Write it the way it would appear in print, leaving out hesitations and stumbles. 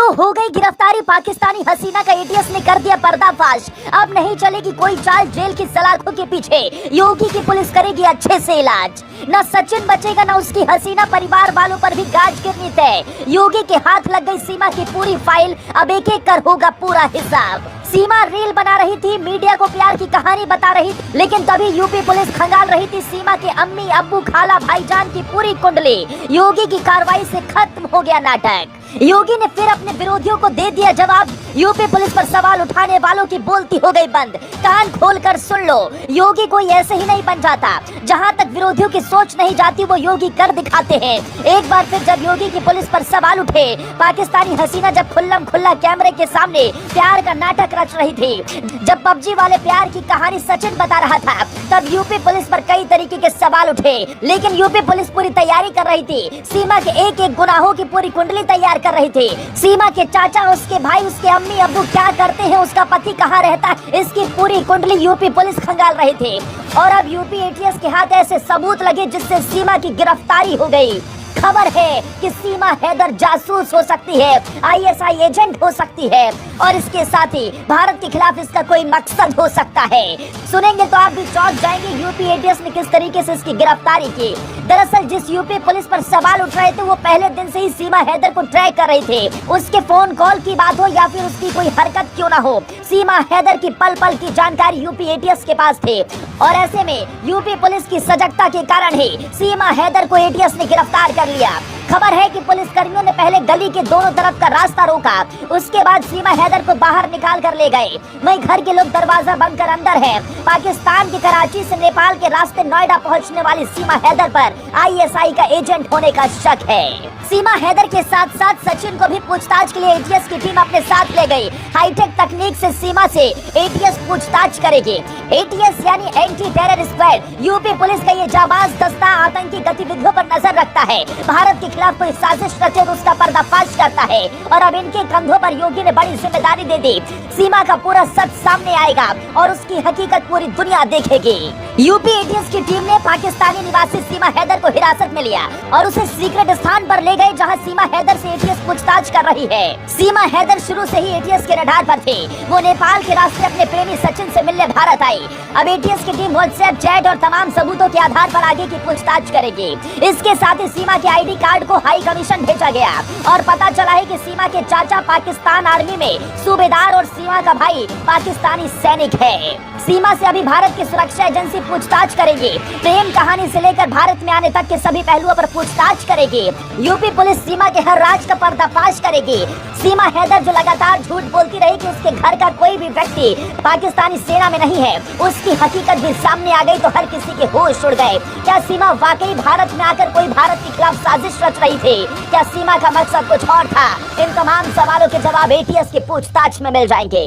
तो हो गई गिरफ्तारी पाकिस्तानी हसीना का। एटीएस ने कर दिया पर्दाफाश। अब नहीं चलेगी कोई चाल, जेल की सलाखों के पीछे योगी की पुलिस करेगी अच्छे से इलाज। न सचिन बचेगा न उसकी हसीना, परिवार वालों पर भी गाज गिरनी तय। योगी के हाथ लग गई सीमा की पूरी फाइल, अब एक एक कर होगा पूरा हिसाब। सीमा रील बना रही थी, मीडिया को प्यार की कहानी बता रही थी, लेकिन तभी यूपी पुलिस खंगाल रही थी सीमा के अम्मी अब्बू खाला भाईजान की पूरी कुंडली। योगी की कार्रवाई से खत्म हो गया नाटक। योगी ने फिर अपने विरोधियों को दे दिया जवाब। यूपी पुलिस पर सवाल उठाने वालों की बोलती हो गई बंद। कान खोलकर सुन लो, योगी कोई ऐसे ही नहीं बन जाता। जहां तक विरोधियों की सोच नहीं जाती वो योगी कर दिखाते हैं। एक बार फिर जब योगी की पुलिस पर सवाल उठे, पाकिस्तानी हसीना जब खुल्लम खुल्ला कैमरे के सामने प्यार का नाटक रच रही थी, जब पबजी वाले प्यार की कहानी सचिन बता रहा था, तब यूपी पुलिस पर कई तरीके के सवाल उठे। लेकिन यूपी पुलिस पूरी तैयारी कर रही थी। सीमा के एक एक गुनाहों की पूरी कुंडली तैयार कर रही थी। सीमा के चाचा, उसके भाई, उसके अम्मी अब्बू क्या करते हैं, उसका पति कहाँ रहता है, इसकी पूरी कुंडली यूपी पुलिस खंगाल रही थी। और अब यूपी एटीएस के हाथ ऐसे सबूत लगे जिससे सीमा की गिरफ्तारी हो गई। खबर है कि सीमा हैदर जासूस हो सकती है, आईएसआई एजेंट हो सकती है, और इसके साथ ही भारत के खिलाफ इसका कोई मकसद हो सकता है। सुनेंगे तो आप भी चौंक जाएंगे यूपी एटीएस ने किस तरीके से इसकी गिरफ्तारी की। दरअसल जिस यूपी पुलिस पर सवाल उठ रहे थे वो पहले दिन से ही सीमा हैदर को ट्रैक कर रही थे। उसके फोन कॉल की बात हो या फिर उसकी कोई हरकत क्यों ना हो, सीमा हैदर की पल पल की जानकारी यूपी एटीएस के पास थे। और ऐसे में यूपी पुलिस की सजगता के कारण ही सीमा हैदर को एटीएस ने गिरफ्तार कर लिया। खबर है कि पुलिस कर्मियों ने पहले गली के दोनों तरफ का रास्ता रोका, उसके बाद सीमा हैदर को बाहर निकाल कर ले गए। वहीं घर के लोग दरवाजा बंद कर अंदर हैं। पाकिस्तान के कराची से नेपाल के रास्ते नोएडा पहुंचने वाली सीमा हैदर पर आईएसआई का एजेंट होने का शक है। सीमा हैदर के साथ साथ सचिन को भी पूछताछ के लिए एटीएस की टीम अपने साथ ले गई। हाईटेक तकनीक से सीमा से एटीएस पूछताछ करेगी। एटीएस यानी anti terror squad, UP police का ये जाबाज दस्ता आतंकी गतिविधियों पर नजर रखता है, भारत के खिलाफ कोई साजिश रचे तो उसका पर्दाफाश करता है। और अब इनके कंधों पर योगी ने बड़ी जिम्मेदारी दे दी। सीमा का पूरा सच सामने आएगा और उसकी हकीकत पूरी दुनिया देखेगी। यूपी एटीएस की टीम ने पाकिस्तानी निवासी सीमा हैदर को हिरासत में लिया और उसे सीक्रेट स्थान पर ले गए जहां सीमा हैदर से एटीएस पूछताछ कर रही है। सीमा हैदर शुरू से ही एटीएस के रडार पर थे। वो नेपाल के रास्ते अपने प्रेमी सचिन से मिलने भारत आई। अब एटीएस की टीम व्हाट्सएप चैट और तमाम सबूतों के आधार पर आगे की पूछताछ करेगी। इसके साथ ही सीमा के आईडी कार्ड को हाई कमीशन भेजा गया और पता चला है कि सीमा के चाचा पाकिस्तान आर्मी में सूबेदार और सीमा का भाई पाकिस्तानी सैनिक है। सीमा से अभी भारत की सुरक्षा एजेंसी पूछताछ करेगी। प्रेम कहानी से लेकर भारत में आने तक के सभी पहलुओं पर पूछताछ करेगी। यूपी पुलिस सीमा के हर राज का पर्दाफाश करेगी। सीमा हैदर जो लगातार झूठ बोलती रही कि उसके घर का कोई भी व्यक्ति पाकिस्तानी सेना में नहीं है, उसकी हकीकत भी सामने आ गई तो हर किसी के होश उड़ गए। क्या सीमा वाकई भारत में आकर कोई भारत के खिलाफ साजिश रच रही थी? क्या सीमा का मकसद कुछ और था? इन तमाम सवालों के जवाब एटीएस की पूछताछ में मिल जाएंगे।